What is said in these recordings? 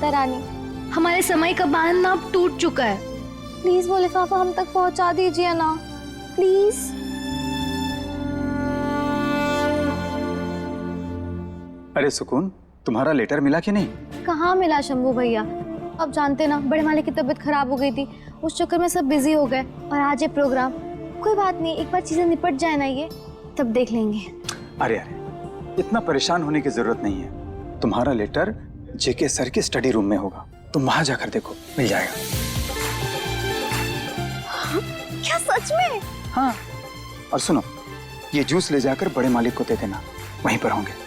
माता रानी, हमारे समय का बांध ना अब टूट चुका है। प्लीज वो लिफाफा हम तक पहुंचा दीजिए ना, प्लीज। अरे सुकून, तुम्हारा लेटर मिला कि नहीं? कहाँ मिला शंभू भैया, अब जानते ना बड़े मालिक की तबीयत खराब हो गई थी, उस चक्कर में सब बिजी हो गए और आज ये प्रोग्राम। कोई बात नहीं, एक बार चीजें निपट जाए ना ये, तब देख लेंगे। अरे अरे, इतना परेशान होने की जरूरत नहीं है। तुम्हारा लेटर जेके सर के स्टडी रूम में होगा, तुम वहां जाकर देखो, मिल जाएगा। क्या सच में? हाँ, और सुनो, ये जूस ले जाकर बड़े मालिक को दे देना, वहीं पर होंगे।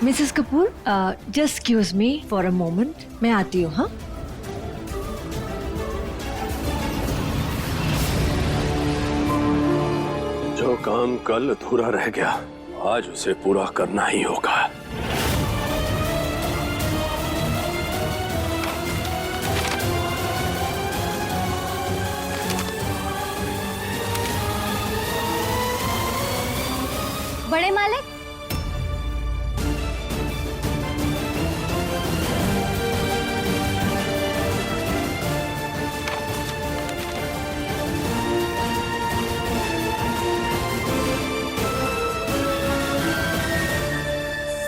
Mrs Kapoor, just excuse me for a moment, मैं आती हूँ। हाँ, जो काम कल अधूरा रह गया, आज उसे पूरा करना ही होगा। बड़े मालिक,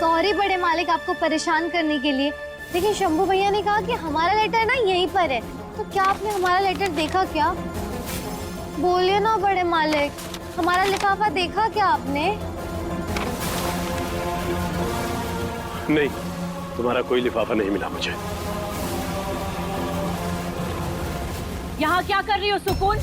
सॉरी बड़े मालिक आपको परेशान करने के लिए, लेकिन शंभू भैया ने कहा कि हमारा लेटर ना यहीं पर है, तो क्या आपने हमारा लेटर देखा क्या? बोलिए ना बड़े मालिक, हमारा लिफाफा देखा क्या आपने? नहीं, तुम्हारा कोई लिफाफा नहीं मिला मुझे। यहाँ क्या कर रही हो सुकून?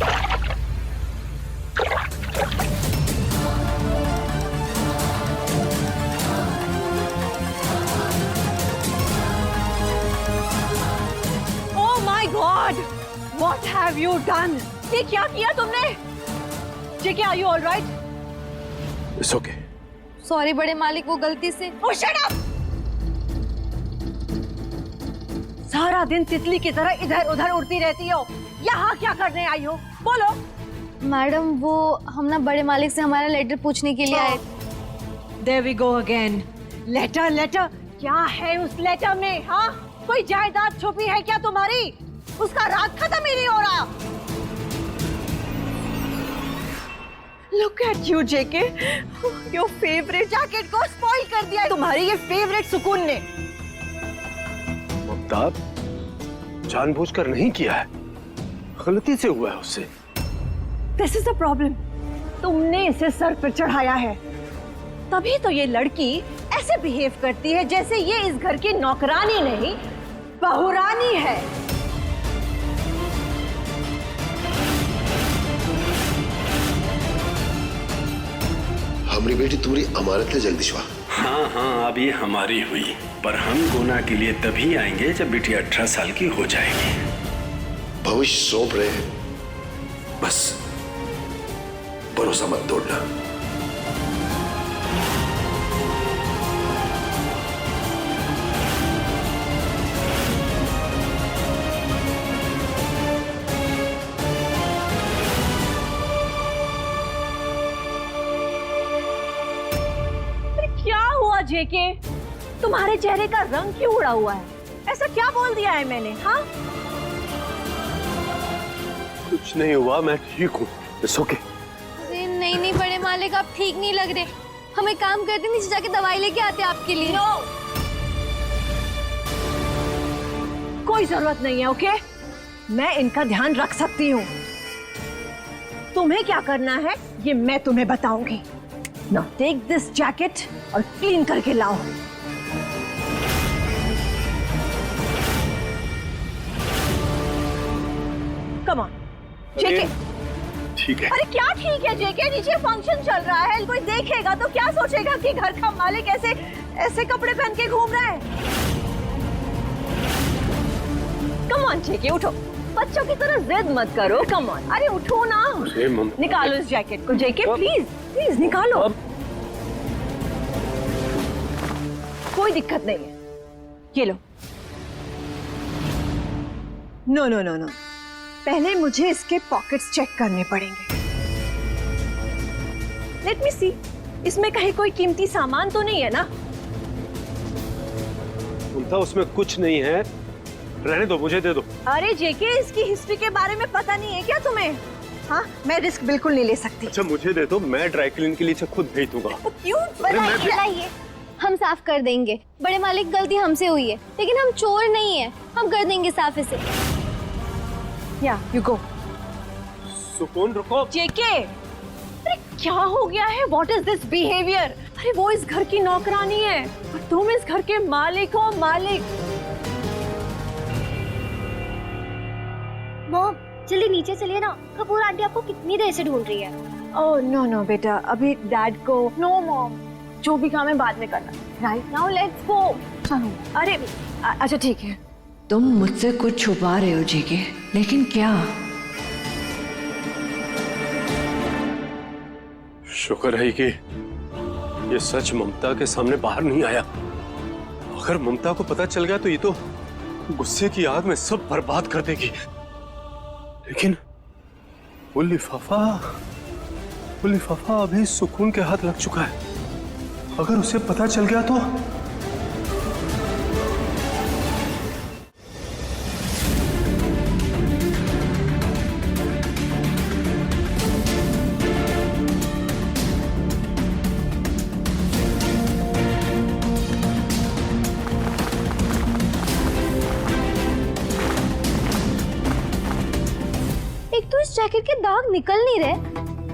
Oh my God! What have you done? ये क्या किया तुमने? जेके, are you all right? It's okay. Sorry बड़े मालिक, वो गलती से। Oh, shut up! सारा दिन तितली की तरह इधर उधर उड़ती रहती हो, यहाँ क्या करने आई हो? बोलो। मैडम, वो हम ना बड़े मालिक से हमारा लेटर पूछने के लिए आए। There we go again. Letter letter, क्या है उस लेटर में? हाँ, कोई जायदाद छुपी है क्या तुम्हारी? उसका राज खत्म ही नहीं हो रहा। Look at you, JK. Your favorite jacket को स्पॉइल कर दिया है तुम्हारी ये फेवरेट सुकून ने। ममताज, जानबूझकर नहीं किया है, गलती से हुआ है उससे। This is the problem. तुमने इसे सर पर चढ़ाया है, तभी तो ये लड़की ऐसे बिहेव करती है जैसे ये इस घर की नौकरानी नहीं, बहुरानी है। हमारी बेटी तुम्हारी अमानत है जगदीशवा। हाँ हाँ, अब ये हमारी हुई, पर हम गुना के लिए तभी आएंगे जब बेटी 18 साल की हो जाएगी। भविष्य सौंप रहे हैं, बस भरोसा मत तोड़ना। क्या हुआ जेके? तुम्हारे चेहरे का रंग क्यों उड़ा हुआ है? ऐसा क्या बोल दिया है मैंने? हाँ, कुछ नहीं हुआ, मैं ठीक हूँ। It's okay. नहीं नहीं बड़े मालिक, आप ठीक नहीं लग रहे। हम एक काम करते, नीचे जाके दवाई लेके आते आपके लिए। नो, कोई जरूरत नहीं है। ओके, मैं इनका ध्यान रख सकती हूँ। तुम्हें क्या करना है ये मैं तुम्हें बताऊंगी। नाउ टेक दिस जैकेट और क्लीन करके लाओ। कम ऑन जेके। ठीक है। अरे क्या ठीक है जेके? नीचे फंक्शन चल रहा है, कोई देखेगा तो क्या सोचेगा कि घर का मालिक ऐसे ऐसे कपड़े पहन के घूम रहा है। कम ऑन जेके, उठो। बच्चों की तरह जिद मत करो। कम ऑन, अरे उठो ना। निकालो इस जैकेट को जेके, प्लीज प्लीज निकालो। कोई दिक्कत नहीं है, ये लो। नो नो नो नो, पहले मुझे इसके पॉकेट्स चेक करने पड़ेंगे। लेट मी सी, इसमें कहीं कोई कीमती सामान तो नहीं है ना? ममता, उसमें कुछ नहीं है, रहने दो, मुझे दे दो। अरे जेके, इसकी हिस्ट्री के बारे में पता नहीं है क्या तुम्हें? हाँ, मैं रिस्क बिल्कुल नहीं ले सकती। अच्छा मुझे दे दो, मैं ड्राई क्लीन के लिए खुद भेज दूंगा। क्यों? बताइए, हम साफ कर देंगे। बड़े मालिक, गलती हमसे हुई है, लेकिन हम चोर नहीं है, हम कर देंगे साफ इसे। या यू गो। सुकून, रुको। जेके, अरे क्या हो गया है? What is this behaviour? अरे वो इस घर की नौकरानी है और तुम इस घर के मालिक हो। मालिक, मॉम चलिए नीचे चलिए ना, कपूर आंटी आपको कितनी देर से ढूंढ रही है। ओह नो नो बेटा, अभी डैड को। नो मॉम, जो भी काम है बाद में करना। Right now let's go. चलो। अरे अच्छा ठीक है। तुम मुझसे कुछ छुपा रहे हो जेके, लेकिन क्या? शुक्र है कि ये सच ममता के सामने बाहर नहीं आया। अगर ममता को पता चल गया तो ये तो गुस्से की आग में सब बर्बाद कर देगी। लेकिन वो लिफाफा अभी सुकून के हाथ लग चुका है। अगर उसे पता चल गया तो तो इस जैकेट के दाग निकल नहीं रहे,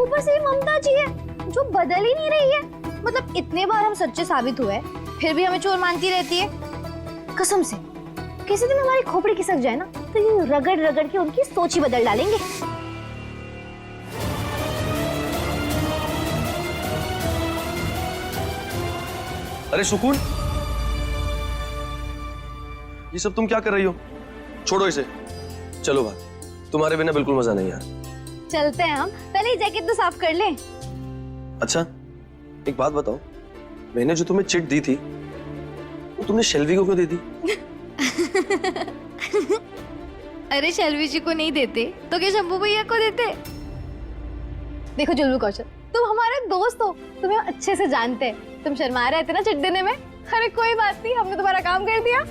ऊपर से ममता जी है जो बदल ही नहीं रही है। मतलब इतने बार हम सच्चे साबित हुए, फिर भी हमें चोर मानती रहती है। कसम से किसी दिन हमारी खोपड़ी खिसक जाए ना, तो यूं रगड़ रगड़ के उनकी सोच ही बदल डालेंगे। अरे सुकून, ये सब तुम क्या कर रही हो? छोड़ो इसे, चलो बाहर। तुम्हारे बिना बिल्कुल मजा नहीं यार। चलते हैं हम, पहले ये जैकेट तो साफ कर लें। अच्छा एक बात बताओ, मैंने जो तुम्हें चिट दी थी वो तुमने शेल्वी को क्यों दे दी? अरे शेल्वी जी को नहीं देते तो क्या शंभू भैया को देते? देखो जुल्लू कौशल, तुम हमारे दोस्त हो, तुम्हें अच्छे से जानते हैं। तुम शर्मा रहे थे ना चिट देने में। अरे कोई बात नहीं, हमने तुम्हारा काम कर दिया।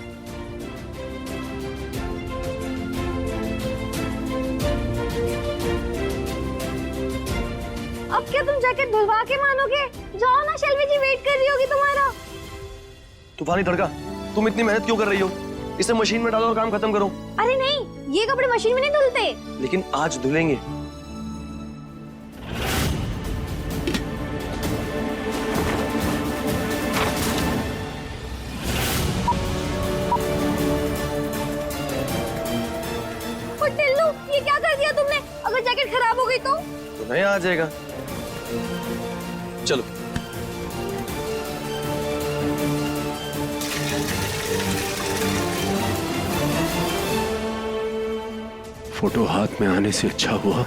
अब क्या तुम जैकेट धुलवा के मानोगे? जाओ ना, शेल्वी जी वेट कर रही होगी तुम्हारा। तूफानी तड़का, तुम इतनी मेहनत क्यों कर रही हो? इसे मशीन में डालो और काम खत्म करो। अरे नहीं, ये कपड़े मशीन में नहीं धुलते। लेकिन आज धुलेंगे। टिल्लू, ये क्या कर दिया तुमने? अगर जैकेट खराब हो गई तो नया आ जाएगा। चलो फोटो हाथ में आने से अच्छा हुआ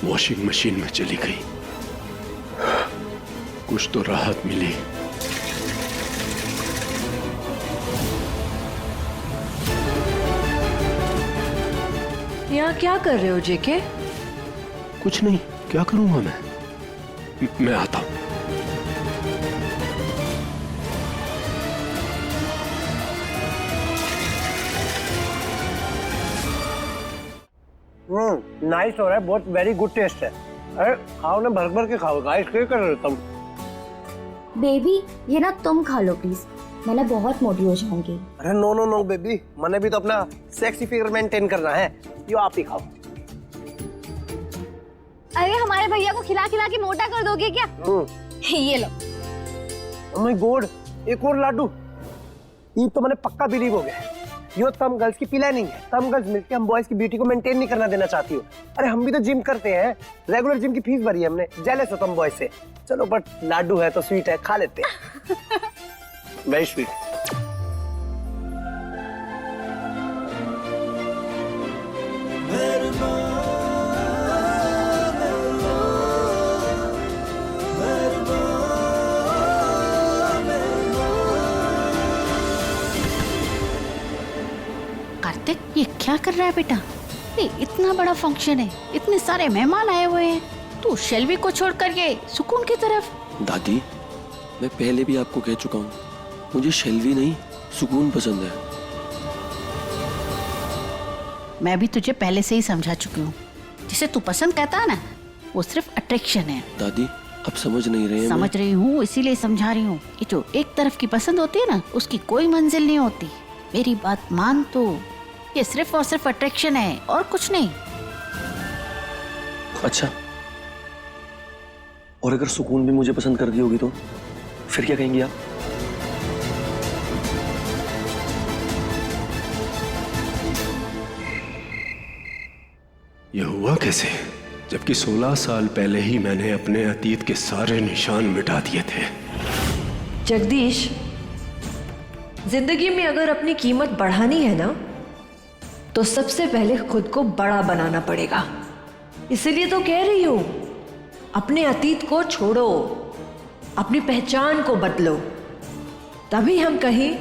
वॉशिंग मशीन में चली गई। कुछ तो राहत मिली। यहाँ क्या कर रहे हो जेके? कुछ नहीं, क्या करूंगा मैं आता हूं। नाइस हो रहा है, बहुत वेरी गुड टेस्ट है। अरे खाओ ना, भर भर के खाओ। गाइस क्या कर रहे हो तुम? बेबी ये ना तुम खा लो प्लीज, मैं ना बहुत मोटी हो जाऊंगी। अरे नो नो नो बेबी, मैंने भी तो अपना सेक्सी फिगर मेंटेन करना है। यो आप ही खाओ। अरे हमारे भैया को खिला खिला के मोटा कर दोगे क्या? ये लो। ओह माय गॉड, एक और लाडू। ये तो मैंने पक्का बिलीव हो गया है। यो तम गर्ल्स की प्लानिंग है। तम गर्ल्स मिलके हम बॉयज की ब्यूटी को मेंटेन नहीं करना देना चाहती हो। अरे हम भी तो जिम करते हैं, रेगुलर जिम की फीस भरी है हमने। जेलस हो तुम बॉयज से। चलो बट लाडू है तो स्वीट है, खा लेते हैं। Very sweet. क्या कर रहा है बेटा? ये इतना बड़ा फंक्शन है, इतने सारे मेहमान आए हुए हैं, तू शेल्वी को छोड़कर ये सुकून की तरफ। दादी, मैं पहले भी आपको कह चुका हूँ, मुझे शेल्वी नहीं सुकून पसंद है। मैं भी तुझे पहले से ही समझा चुकी हूँ, जिसे तू पसंद कहता है ना, वो सिर्फ अट्रैक्शन है। दादी, आप समझ नहीं रहे हैं। समझ रही हूँ, इसीलिए समझा रही हूँ कि जो एक तरफ की पसंद होती है ना, उसकी कोई मंजिल नहीं होती। मेरी बात मान तो, ये सिर्फ और सिर्फ अट्रैक्शन है और कुछ नहीं। अच्छा, और अगर सुकून भी मुझे पसंद कर दी होगी तो फिर क्या कहेंगी आप? यह हुआ कैसे, जबकि 16 साल पहले ही मैंने अपने अतीत के सारे निशान मिटा दिए थे। जगदीश, जिंदगी में अगर अपनी कीमत बढ़ानी है ना, तो सबसे पहले खुद को बड़ा बनाना पड़ेगा। इसीलिए तो कह रही हूं, अपने अतीत को छोड़ो, अपनी पहचान को बदलो, तभी हम कहीं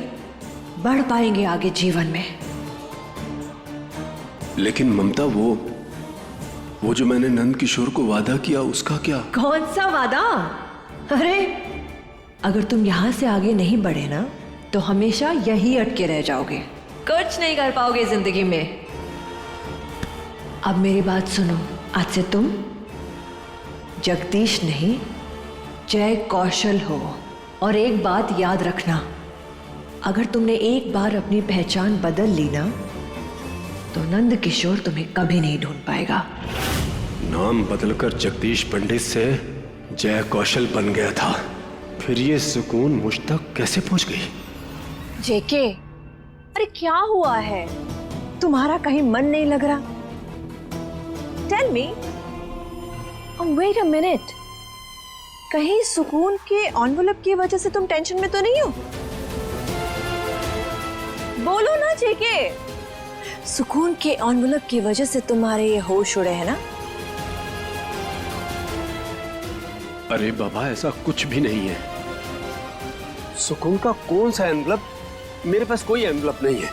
बढ़ पाएंगे आगे जीवन में। लेकिन ममता, वो जो मैंने नंद किशोर को वादा किया, उसका क्या? कौन सा वादा? अरे, अगर तुम यहां से आगे नहीं बढ़े ना, तो हमेशा यही अटके रह जाओगे, कुछ नहीं कर पाओगे जिंदगी में। अब मेरी बात सुनो, आज से तुम जगदीश नहीं, जय कौशल हो। और एक बात याद रखना, अगर तुमने एक बार अपनी पहचान बदल ली ना, तो नंद किशोर तुम्हें कभी नहीं ढूंढ पाएगा। नाम बदलकर जगदीश पंडित से जय कौशल बन गया था, फिर ये सुकून मुझ तक कैसे पहुंच गई? जेके, अरे क्या हुआ है? तुम्हारा कहीं मन नहीं लग रहा? Tell me. Wait a minute, कहीं सुकून के एनवेलप की वजह से तुम टेंशन में तो नहीं हो? बोलो ना जेके, सुकून के एनवेलप की वजह से तुम्हारे ये होश उड़े हैं ना? अरे बाबा, ऐसा कुछ भी नहीं है। सुकून का कौन सा एनवलप? मेरे पास कोई एनवलप नहीं है।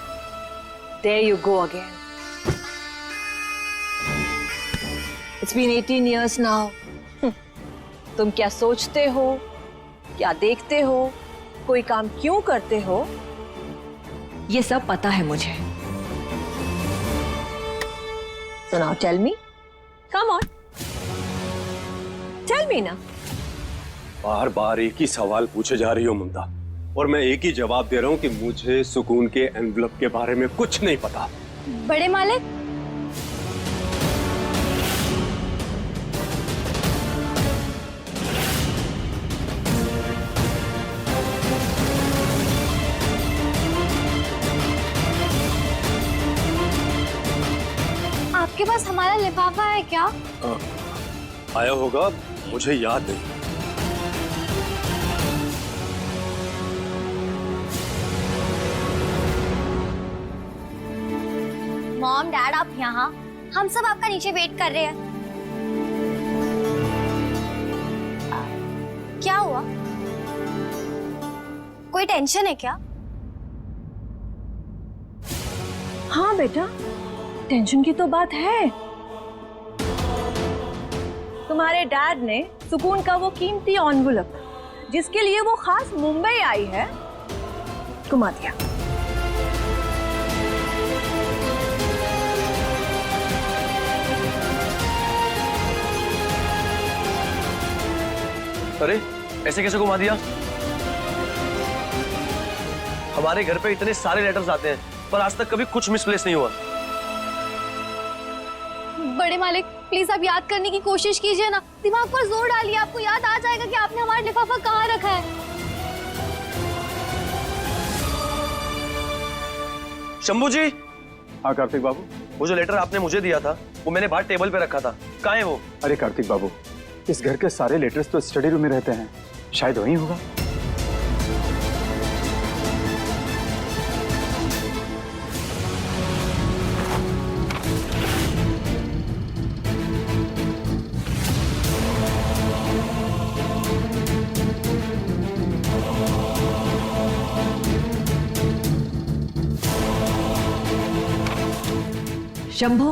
There you go again. It's been 18 years now. तुम क्या सोचते हो, क्या देखते हो, कोई काम क्यों करते हो, ये सब पता है मुझे। So now tell me. Come on. Tell me ना। बार बार एक ही सवाल पूछे जा रही हो ममता, और मैं एक ही जवाब दे रहा हूं कि मुझे सुकून के एनवलप के बारे में कुछ नहीं पता। बड़े मालिक, आपके पास हमारा लिफाफा है क्या? आया होगा, मुझे याद नहीं। मॉम, डैड, आप यहाँ? हम सब आपका नीचे वेट कर रहे हैं। क्या हुआ? कोई टेंशन है क्या? हाँ बेटा, टेंशन की तो बात है। तुम्हारे डैड ने सुकून का वो कीमती एनवेलप, जिसके लिए वो खास मुंबई आई है, गुमा दिया। अरे, ऐसे कैसे घुमा दिया? हमारे घर पे इतने सारे लेटर्स आते हैं, पर आज तक कभी कुछ मिसप्लेस नहीं हुआ। बड़े मालिक, प्लीज आप याद करने की कोशिश कीजिए ना, दिमाग पर जोर डालिए, आपको याद आ जाएगा कि आपने हमारा लिफाफा कहाँ रखा है। शंभू जी। हाँ कार्तिक बाबू। वो जो लेटर आपने मुझे दिया था, वो मैंने बाहर टेबल पे रखा था, कहाँ है वो? अरे कार्तिक बाबू, इस घर के सारे लेटर्स तो स्टडी रूम में रहते हैं, शायद वहीं होगा। शंभू,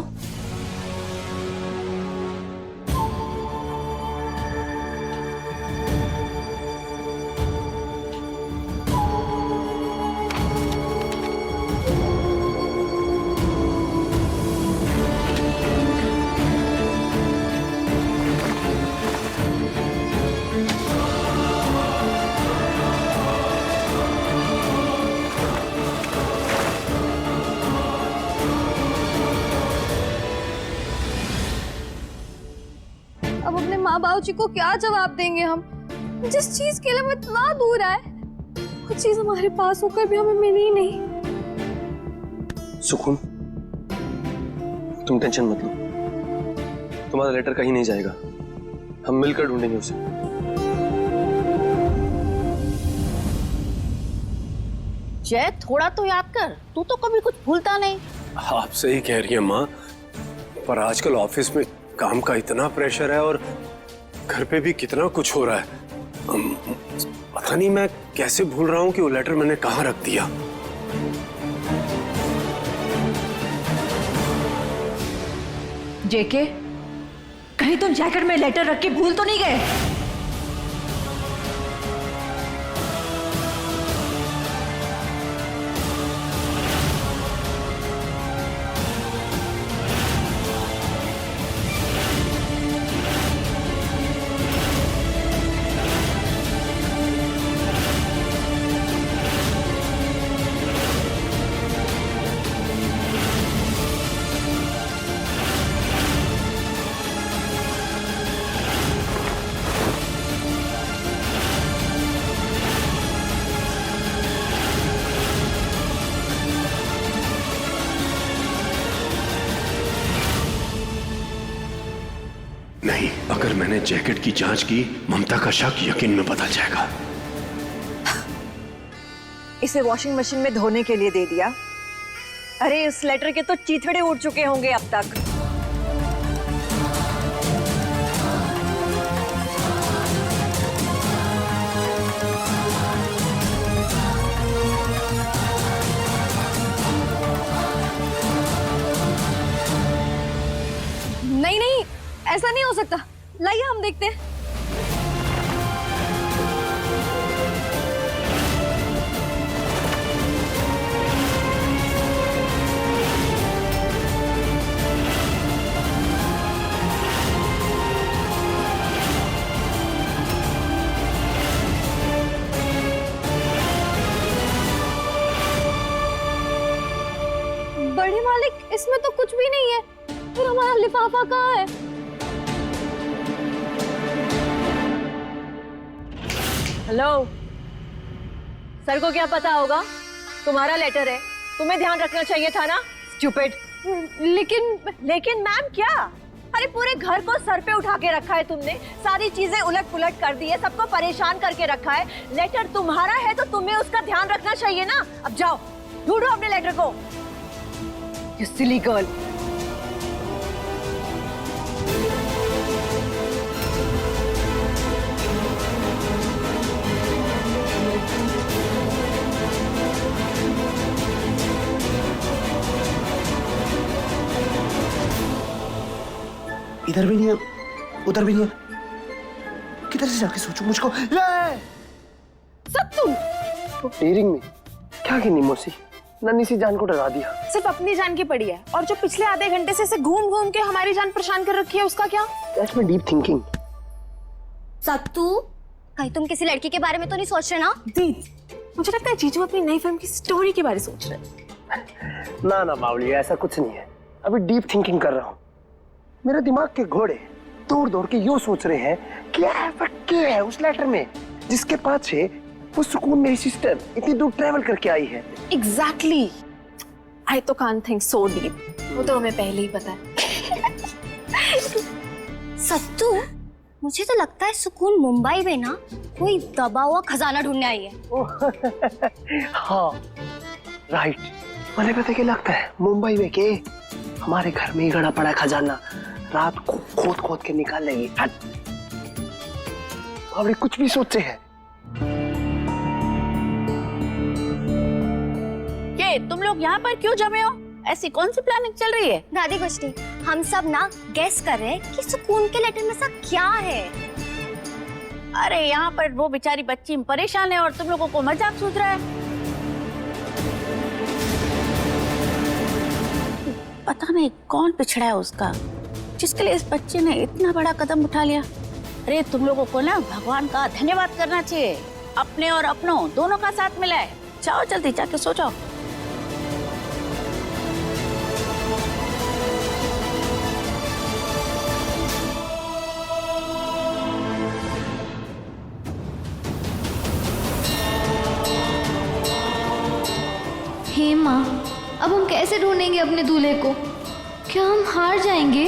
अब अपने माँ बाबू जी को क्या जवाब देंगे हम? जिस चीज के लिए हम इतना दूर आए, वो चीज हमारे पास होकर भी हमें मिली ही नहीं। सुकून, तुम टेंशन मत लो, तुम्हारा लेटर कहीं नहीं जाएगा, हम मिलकर ढूंढेंगे उसे। जय, थोड़ा तो याद कर, तू तो कभी कुछ भूलता नहीं। आप सही कह रही हैं माँ, पर आजकल ऑफिस में काम का इतना प्रेशर है और घर पे भी कितना कुछ हो रहा है। पता नहीं मैं कैसे भूल रहा हूँ कि वो लेटर मैंने कहाँ रख दिया। जेके, कहीं तुम जैकेट में लेटर रख के भूल तो नहीं गए? नहीं, अगर मैंने जैकेट की जांच की, ममता का शक यकीन में बदल जाएगा। इसे वॉशिंग मशीन में धोने के लिए दे दिया। अरे इस लेटर के तो चीथड़े उड़ चुके होंगे अब तक। नहीं नहीं, ऐसा नहीं हो सकता। लाइए हम देखते हैं। बड़े मालिक, इसमें तो कुछ भी नहीं है। फिर हमारा लिफाफा कहाँ है? हेलो, सर को क्या पता होगा? तुम्हारा लेटर है, तुम्हें ध्यान रखना चाहिए था ना, स्टूपिड। लेकिन मैम क्या? अरे पूरे घर को सर पे उठा के रखा है तुमने, सारी चीजें उलट पुलट कर दी है, सबको परेशान करके रखा है। लेटर तुम्हारा है तो तुम्हें उसका ध्यान रखना चाहिए ना। अब जाओ ढूंढो अपने लेटर को। You silly girl. इधर भी नहीं है, उधर भी नहीं है, किधर से जाके सोचूं मुझको? सत्तू, डेयरिंग में क्या गिनी मौसी, नन्ही सी जान को डरा दिया। सिर्फ अपनी जान की पड़ी है, और जो पिछले आधे घंटे से इसे घूम घूम के हमारी जान परेशान कर रखी है, उसका क्या? That's my deep thinking. Sattu, कहीं तुम किसी लड़की के बारे में तो नहीं सोच रहे ना? दी, मुझे लगता है जीजू अपनी नई फिल्म की स्टोरी के बारे में सोच रहे हैं। ना ना बावली, ऐसा कुछ नहीं है, अभी डीप थिंकिंग कर रहा हूँ। मेरे दिमाग के घोड़े दौड़ दौड़ के यूं सोच रहे हैं क्या है उस लेटर में जिसके पाछे वो सुकून मेरी सिस्टर इतनी दूर ट्रेवल करके आई है। Exactly. I तो can't think so deep. वो तो हमें पहले ही पता है। सत्तू, मुझे तो लगता है सुकून मुंबई में ना कोई दबा हुआ खजाना ढूंढने आई है। हाँ राइट, मुझे पता क्या लगता है, मुंबई में के हमारे घर में ही गड़ा पड़ा खजाना रात को खोद खोद के निकाल लेगी। और कुछ भी सोचे हैं। ये तुम लोग यहाँ पर क्यों जमे हो? ऐसी कौन सी प्लानिंग चल रही है? दादी कुछ नहीं, हम सब ना गेस कर रहे हैं कि सुकून के लेटर में ऐसा क्या है। अरे यहाँ पर वो बेचारी बच्ची परेशान है और तुम लोगों को मजाक सूझ रहा है। पता नहीं कौन पिछड़ा है उसका, जिसके लिए इस बच्चे ने इतना बड़ा कदम उठा लिया। अरे तुम लोगों को ना भगवान का धन्यवाद करना चाहिए, अपने और अपनों दोनों का साथ मिला है। जाओ जल्दी जाके सो जाओ। हे माँ, अब हम कैसे ढूंढेंगे अपने दूल्हे को? क्या हम हार जाएंगे?